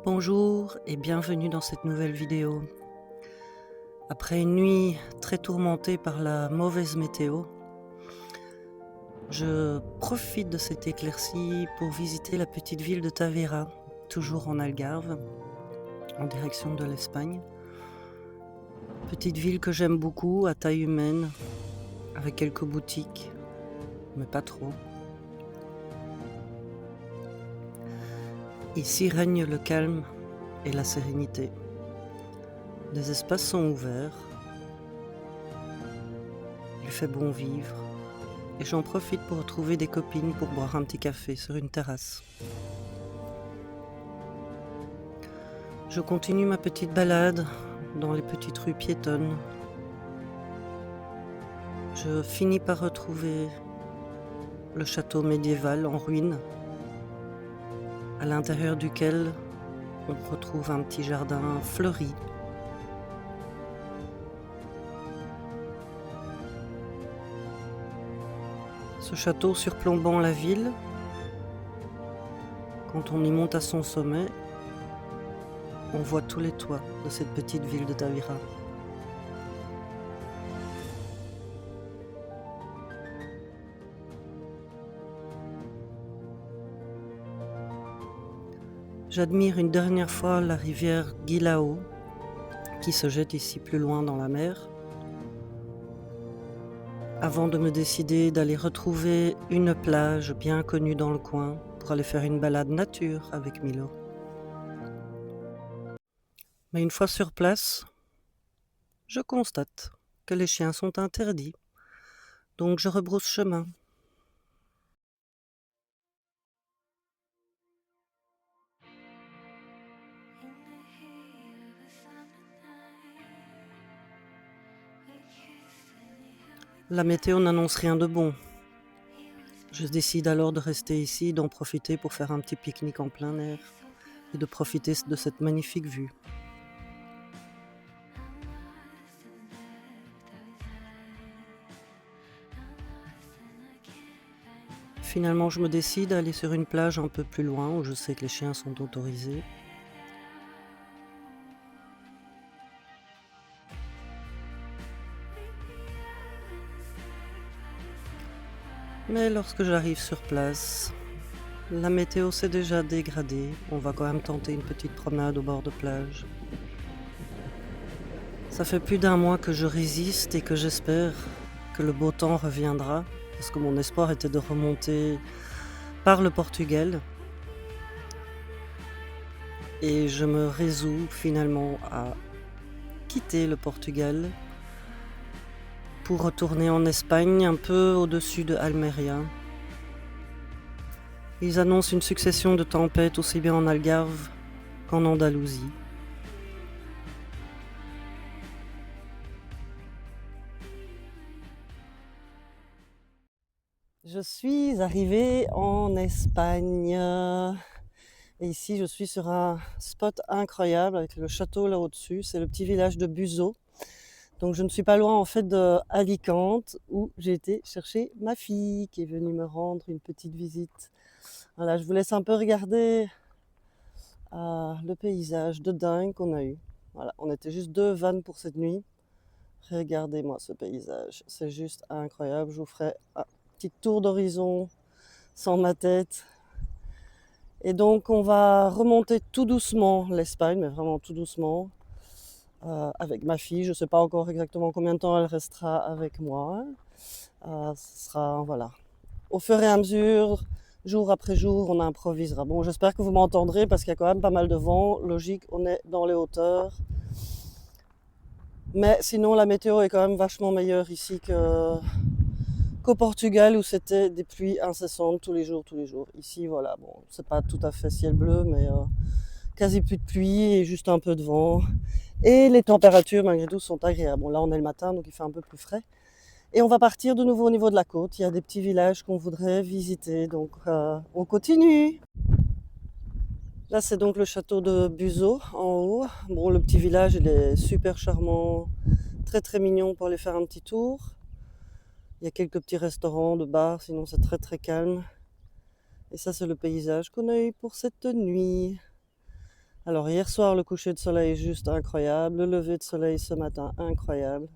Bonjour et bienvenue dans cette nouvelle vidéo. Après une nuit très tourmentée par la mauvaise météo, je profite de cette éclaircie pour visiter la petite ville de Tavera, toujours en Algarve, en direction de l'Espagne. Petite ville que j'aime beaucoup, à taille humaine, avec quelques boutiques, mais pas trop. Ici règne le calme et la sérénité. Les espaces sont ouverts, il fait bon vivre, et j'en profite pour retrouver des copines pour boire un petit café sur une terrasse. Je continue ma petite balade dans les petites rues piétonnes. Je finis par retrouver le château médiéval en ruine, à l'intérieur duquel on retrouve un petit jardin fleuri. Ce château surplombant la ville, quand on y monte à son sommet, on voit tous les toits de cette petite ville de Tavera. J'admire une dernière fois la rivière Guilao, qui se jette ici plus loin dans la mer, avant de me décider d'aller retrouver une plage bien connue dans le coin pour aller faire une balade nature avec Milo. Mais une fois sur place, je constate que les chiens sont interdits, donc je rebrousse chemin. La météo n'annonce rien de bon. Je décide alors de rester ici, d'en profiter pour faire un petit pique-nique en plein air et de profiter de cette magnifique vue. Finalement, je me décide à aller sur une plage un peu plus loin où je sais que les chiens sont autorisés. Mais lorsque j'arrive sur place, la météo s'est déjà dégradée. On va quand même tenter une petite promenade au bord de plage. Ça fait plus d'un mois que je résiste et que j'espère que le beau temps reviendra, parce que mon espoir était de remonter par le Portugal. Et je me résous finalement à quitter le Portugal pour retourner en Espagne, un peu au-dessus de Almeria. Ils annoncent une succession de tempêtes aussi bien en Algarve qu'en Andalousie. Je suis arrivée en Espagne et ici je suis sur un spot incroyable avec le château là au-dessus, c'est le petit village de Buzo. Donc je ne suis pas loin en fait de Alicante où j'ai été chercher ma fille qui est venue me rendre une petite visite. Voilà, je vous laisse un peu regarder le paysage de dingue qu'on a eu. Voilà, on était juste 2 vannes pour cette nuit. Regardez-moi ce paysage, c'est juste incroyable. Je vous ferai un petit tour d'horizon sans ma tête. Et donc on va remonter tout doucement l'Espagne, mais vraiment tout doucement, avec ma fille. Je ne sais pas encore exactement combien de temps elle restera avec moi. Ce sera, voilà, au fur et à mesure, jour après jour, on improvisera. Bon, j'espère que vous m'entendrez parce qu'il y a quand même pas mal de vent. Logique, on est dans les hauteurs. Mais sinon, la météo est quand même vachement meilleure ici qu'au Portugal où c'était des pluies incessantes tous les jours, tous les jours. Ici, voilà, bon, c'est pas tout à fait ciel bleu, mais quasi plus de pluie et juste un peu de vent. Et les températures, malgré tout, sont agréables. Bon, là, on est le matin, donc il fait un peu plus frais. Et on va partir de nouveau au niveau de la côte. Il y a des petits villages qu'on voudrait visiter, donc on continue. Là, c'est donc le château de Buzo en haut. Bon, le petit village, il est super charmant, très très mignon pour aller faire un petit tour. Il y a quelques petits restaurants, de bars, sinon c'est très très calme. Et ça, c'est le paysage qu'on a eu pour cette nuit. Alors hier soir, le coucher de soleil juste incroyable, le lever de soleil ce matin incroyable.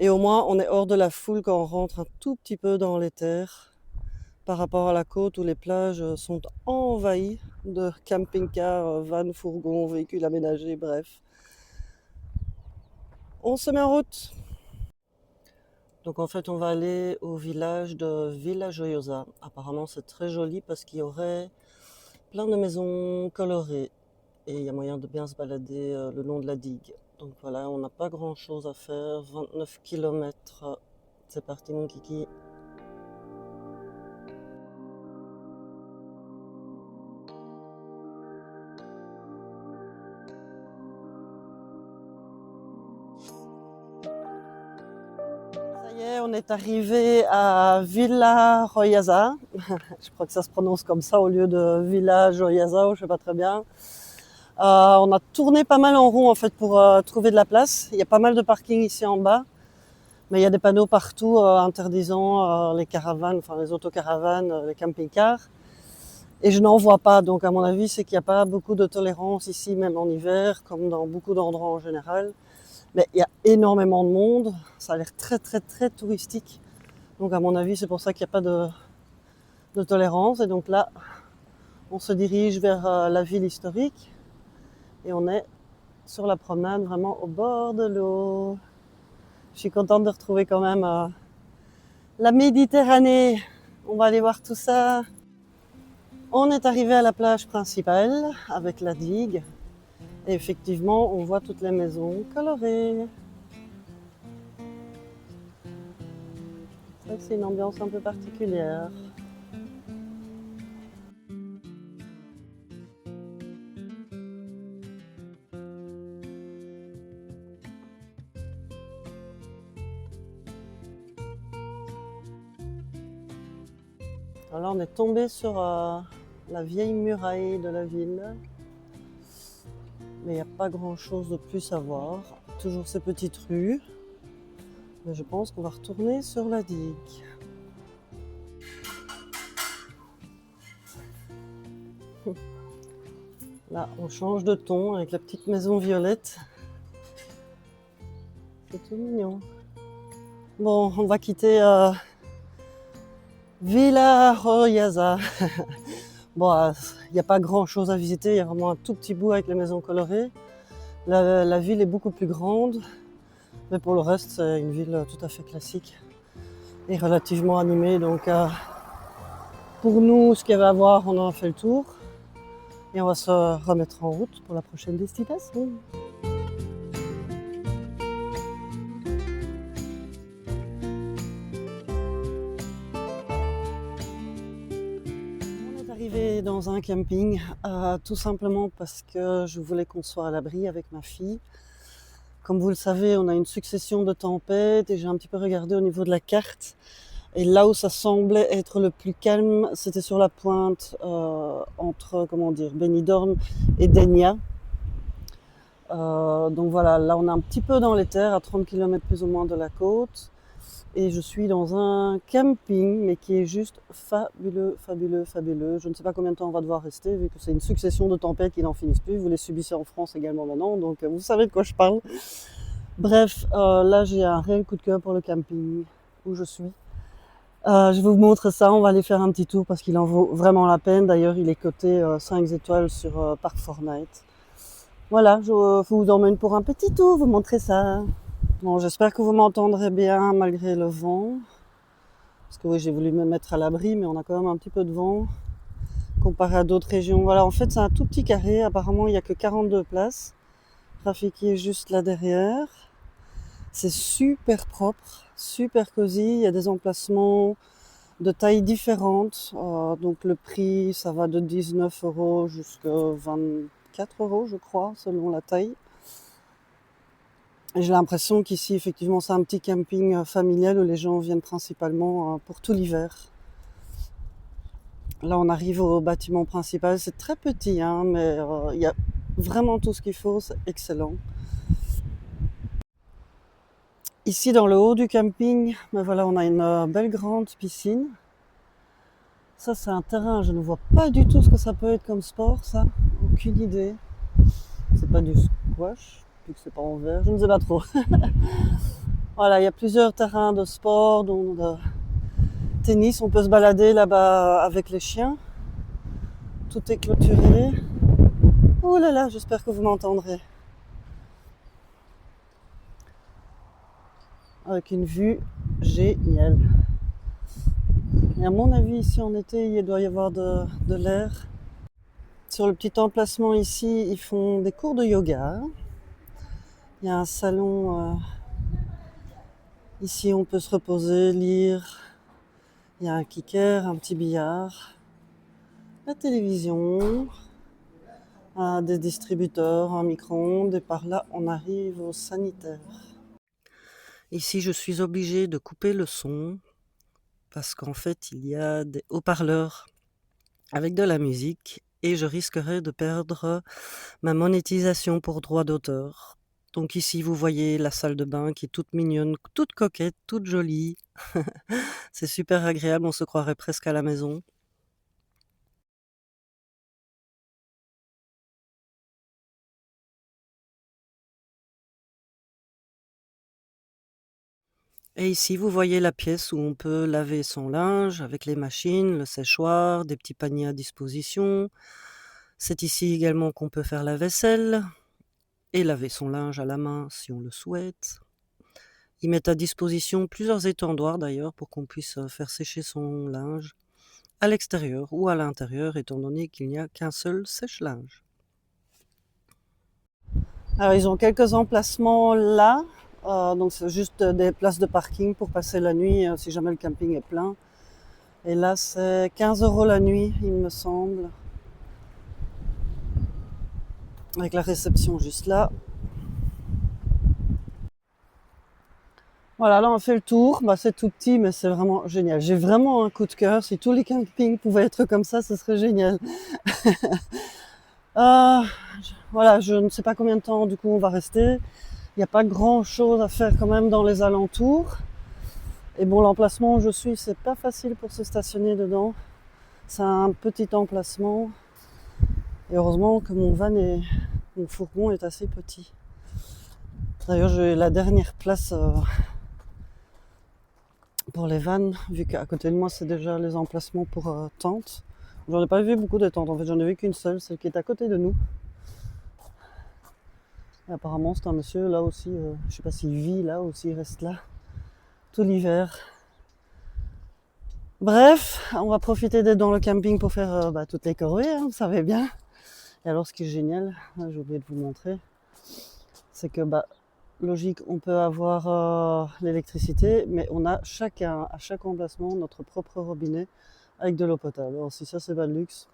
Et au moins, on est hors de la foule quand on rentre un tout petit peu dans les terres par rapport à la côte où les plages sont envahies de camping-cars, vannes, fourgons, véhicules aménagés, bref. On se met en route. Donc en fait, on va aller au village de Villa Joyosa. Apparemment, c'est très joli parce qu'il y aurait plein de maisons colorées et il y a moyen de bien se balader le long de la digue. Donc voilà, on n'a pas grand chose à faire. 29 km. C'est parti, mon kiki. Ça y est, on est arrivé à Villa Joyosa. Je crois que ça se prononce comme ça au lieu de Villa Joyosa, je sais pas très bien. On a tourné pas mal en rond en fait pour trouver de la place. Il y a pas mal de parking ici en bas, mais il y a des panneaux partout interdisant les caravanes, enfin les autocaravanes, les camping-cars. Et je n'en vois pas, donc à mon avis c'est qu'il n'y a pas beaucoup de tolérance ici, même en hiver, comme dans beaucoup d'endroits en général. Mais il y a énormément de monde, ça a l'air très très très touristique. Donc à mon avis c'est pour ça qu'il n'y a pas de tolérance. Et donc là, on se dirige vers la ville historique et on est sur la promenade vraiment au bord de l'eau. Je suis contente de retrouver quand même la Méditerranée. On va aller voir tout ça. On est arrivé à la plage principale avec la digue. Et effectivement, on voit toutes les maisons colorées. C'est une ambiance un peu particulière. Alors là, on est tombé sur la vieille muraille de la ville. Mais il n'y a pas grand chose de plus à voir. Toujours ces petites rues. Mais je pense qu'on va retourner sur la digue. Là, on change de ton avec la petite maison violette. C'est tout mignon. Bon, on va quitter Villa Joyosa. Bon, il n'y a pas grand chose à visiter, il y a vraiment un tout petit bout avec les maisons colorées. La ville est beaucoup plus grande, mais pour le reste, c'est une ville tout à fait classique et relativement animée. Donc, pour nous, ce qu'il y avait à voir, on en a fait le tour. Et on va se remettre en route pour la prochaine destination. On est arrivé dans un camping, tout simplement parce que je voulais qu'on soit à l'abri avec ma fille. Comme vous le savez, on a une succession de tempêtes et j'ai un petit peu regardé au niveau de la carte. Et là où ça semblait être le plus calme, c'était sur la pointe entre, comment dire, Benidorm et Denia. Donc voilà, là on est un petit peu dans les terres, à 30 km plus ou moins de la côte. Et je suis dans un camping, mais qui est juste fabuleux, fabuleux, fabuleux. Je ne sais pas combien de temps on va devoir rester, vu que c'est une succession de tempêtes qui n'en finissent plus. Vous les subissez en France également maintenant, donc vous savez de quoi je parle. Bref, là j'ai un réel coup de cœur pour le camping où je suis. Je vous montre ça, on va aller faire un petit tour parce qu'il en vaut vraiment la peine. D'ailleurs, il est coté 5 étoiles sur Park4Night. Voilà, je vous emmène pour un petit tour, vous montrer ça. Bon, j'espère que vous m'entendrez bien malgré le vent. Parce que oui, j'ai voulu me mettre à l'abri, mais on a quand même un petit peu de vent comparé à d'autres régions. Voilà, en fait, c'est un tout petit carré. Apparemment, il n'y a que 42 places. Rafiki est juste là derrière. C'est super propre, super cosy. Il y a des emplacements de tailles différentes. Donc le prix, ça va de 19 € jusqu'à 24 € je crois, selon la taille. Et j'ai l'impression qu'ici, effectivement, c'est un petit camping familial où les gens viennent principalement pour tout l'hiver. Là, on arrive au bâtiment principal. C'est très petit, hein, mais il y a vraiment tout ce qu'il faut. C'est excellent. Ici, dans le haut du camping, ben voilà, on a une belle grande piscine. Ça, c'est un terrain, je ne vois pas du tout ce que ça peut être comme sport, ça. aucune idée. C'est pas du squash, vu que c'est pas en verre, je ne sais pas trop. Voilà, il y a plusieurs terrains de sport, dont de tennis, on peut se balader là-bas avec les chiens. Tout est clôturé. Oh là là, j'espère que vous m'entendrez. Avec une vue géniale. Et à mon avis, ici en été, il doit y avoir de l'air. Sur le petit emplacement ici, ils font des cours de yoga. Il y a un salon, ici on peut se reposer, lire. Il y a un kicker, un petit billard, la télévision, des distributeurs, un micro-ondes, et par là on arrive au sanitaire. Ici je suis obligée de couper le son parce qu'en fait il y a des haut-parleurs avec de la musique et je risquerais de perdre ma monétisation pour droit d'auteur. Donc ici vous voyez la salle de bain qui est toute mignonne, toute coquette, toute jolie. C'est super agréable, on se croirait presque à la maison. Et ici, vous voyez la pièce où on peut laver son linge avec les machines, le séchoir, des petits paniers à disposition. C'est ici également qu'on peut faire la vaisselle et laver son linge à la main si on le souhaite. Ils mettent à disposition plusieurs étendoirs d'ailleurs pour qu'on puisse faire sécher son linge à l'extérieur ou à l'intérieur étant donné qu'il n'y a qu'un seul sèche-linge. Alors ils ont quelques emplacements là, donc c'est juste des places de parking pour passer la nuit si jamais le camping est plein. Et là c'est 15 € la nuit il me semble. Avec la réception juste là. Voilà, là on fait le tour, c'est tout petit mais c'est vraiment génial. J'ai vraiment un coup de cœur, si tous les campings pouvaient être comme ça, ce serait génial. Voilà, je ne sais pas combien de temps du coup on va rester. Il n'y a pas grand chose à faire quand même dans les alentours. Et bon, l'emplacement où je suis, c'est pas facile pour se stationner dedans. C'est un petit emplacement. Et heureusement que mon fourgon est assez petit. D'ailleurs, j'ai la dernière place pour les vannes, vu qu'à côté de moi, c'est déjà les emplacements pour tentes. J'en ai pas vu beaucoup de tentes, en fait, j'en ai vu qu'une seule, celle qui est à côté de nous. Et apparemment, c'est un monsieur là aussi, je sais pas s'il vit là ou s'il reste là tout l'hiver. Bref, on va profiter d'être dans le camping pour faire toutes les corvées, hein, vous savez bien. Et alors, ce qui est génial, j'ai oublié de vous montrer, c'est que logique, on peut avoir l'électricité, mais on a chacun, à chaque emplacement, notre propre robinet avec de l'eau potable. Alors si ça, c'est pas de luxe.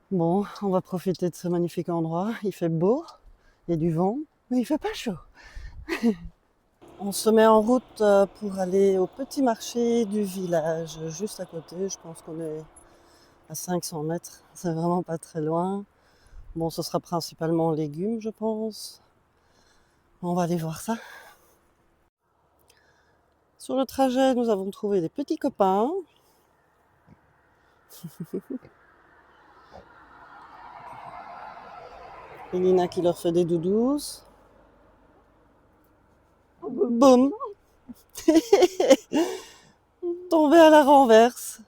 Bon, on va profiter de ce magnifique endroit. Il fait beau, il y a du vent, mais il fait pas chaud. On se met en route pour aller au petit marché du village, juste à côté. Je pense qu'on est à 500 mètres, c'est vraiment pas très loin. Bon, ce sera principalement légumes, je pense. On va aller voir ça. Sur le trajet, nous avons trouvé des petits copains. Et Nina qui leur fait des doudous. Boum! Tombé à la renverse.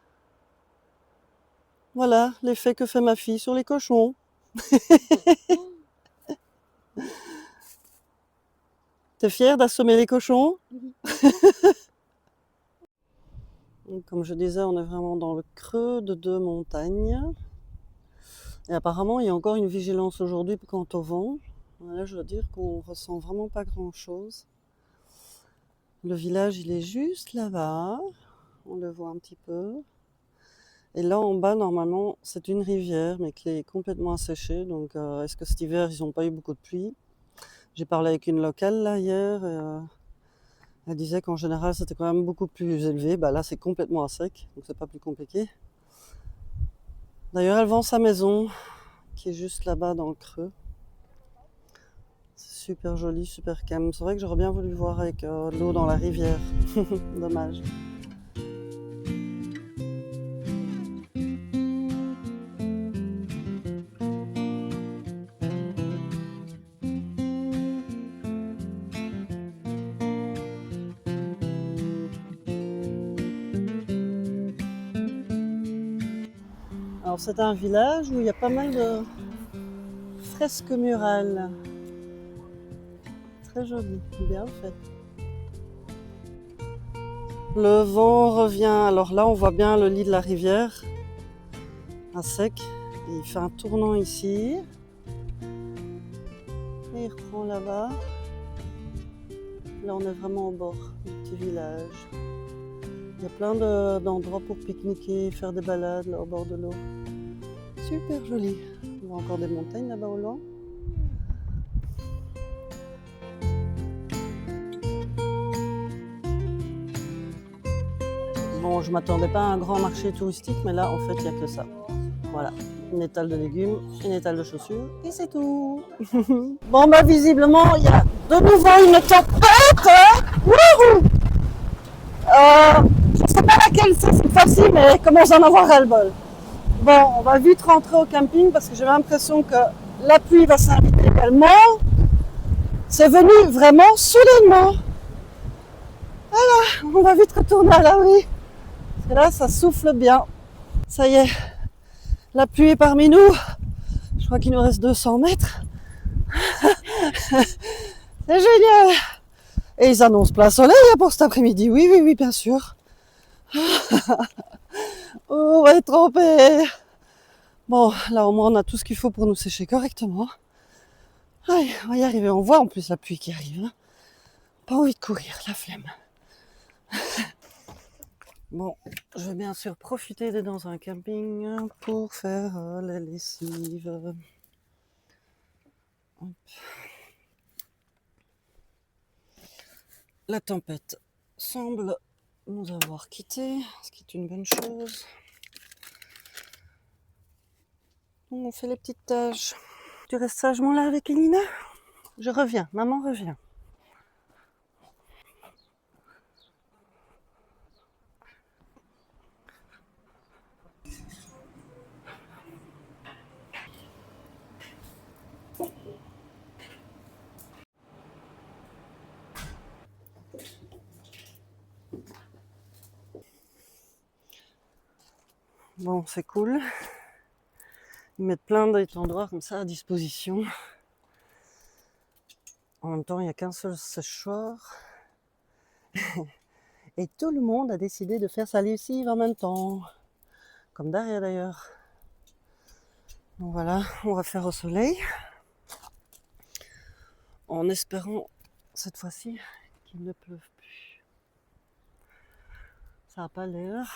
Voilà l'effet que fait ma fille sur les cochons. T'es fière d'assommer les cochons? Comme je disais, on est vraiment dans le creux de deux montagnes. Et apparemment, il y a encore une vigilance aujourd'hui quant au vent. Là, je dois dire qu'on ressent vraiment pas grand-chose. Le village, il est juste là-bas. On le voit un petit peu. Et là, en bas, normalement, c'est une rivière, mais qui est complètement asséchée. Donc, est-ce que cet hiver, ils n'ont pas eu beaucoup de pluie? J'ai parlé avec une locale, là, hier. Et, elle disait qu'en général, c'était quand même beaucoup plus élevé. Là, c'est complètement à sec, donc c'est pas plus compliqué. D'ailleurs, elle vend sa maison, qui est juste là-bas dans le creux. C'est super joli, super calme. C'est vrai que j'aurais bien voulu voir avec l'eau dans la rivière. Dommage. Alors c'est un village où il y a pas mal de fresques murales. Très joli, bien fait. Le vent revient. Alors là, on voit bien le lit de la rivière à sec. Et il fait un tournant ici. Et il reprend là-bas. Là, on est vraiment au bord du petit village. Il y a plein d'endroits pour pique-niquer, faire des balades là, au bord de l'eau. Super joli. On voit encore des montagnes là-bas au loin. Bon, je m'attendais pas à un grand marché touristique, mais là, en fait, il n'y a que ça. Voilà, une étale de légumes, une étale de chaussures, et c'est tout. Bon, bah, visiblement, il y a de nouveau une tempête. Wouhou! Je ne sais pas laquelle c'est cette fois-ci, mais commence à en avoir ras-le-bol. Bon, on va vite rentrer au camping parce que j'ai l'impression que la pluie va s'inviter également. C'est venu vraiment soudainement. Voilà, on va vite retourner à l'abri. Parce que là, ça souffle bien. Ça y est, la pluie est parmi nous. Je crois qu'il nous reste 200 mètres. C'est génial. Et ils annoncent plein soleil pour cet après-midi. Oui, oui, oui, bien sûr. Oh, on va être trempés. Bon, là au moins on a tout ce qu'il faut pour nous sécher correctement. Allez, on va y arriver. On voit en plus la pluie qui arrive. Hein. Pas envie de courir, la flemme. Bon, je vais bien sûr profiter d'être dans un camping pour faire la lessive. Hop. La tempête semble nous avoir quittés, ce qui est une bonne chose. Donc on fait les petites tâches. Tu restes sagement là avec Elina? Je reviens, maman revient. Bon, c'est cool. Ils mettent plein d'endroits comme ça à disposition. En même temps, il n'y a qu'un seul séchoir. Et tout le monde a décidé de faire sa lessive en même temps. Comme Daria d'ailleurs. Donc voilà, on va faire au soleil. En espérant cette fois-ci qu'il ne pleuve plus. Ça n'a pas l'air.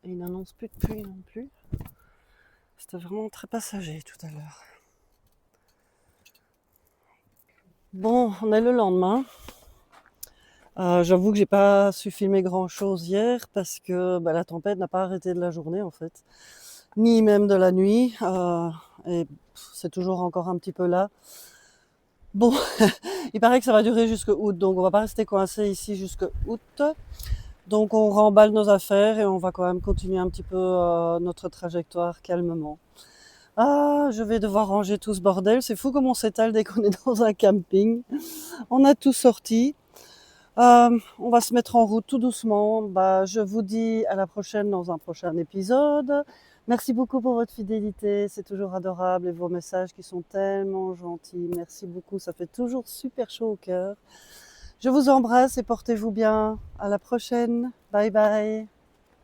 Et il n'annonce plus de pluie non plus. C'était vraiment très passager tout à l'heure. Bon, on est le lendemain. J'avoue que j'ai pas su filmer grand chose hier parce que la tempête n'a pas arrêté de la journée en fait, ni même de la nuit. Et c'est toujours encore un petit peu là. Bon, il paraît que ça va durer jusqu'à août, donc on va pas rester coincé ici jusqu'à août. Donc on remballe nos affaires et on va quand même continuer un petit peu notre trajectoire calmement. Ah, je vais devoir ranger tout ce bordel. C'est fou comme on s'étale dès qu'on est dans un camping. On a tout sorti. On va se mettre en route tout doucement. Je vous dis à la prochaine dans un prochain épisode. Merci beaucoup pour votre fidélité. C'est toujours adorable et vos messages qui sont tellement gentils. Merci beaucoup. Ça fait toujours super chaud au cœur. Je vous embrasse et portez-vous bien. À la prochaine. Bye bye.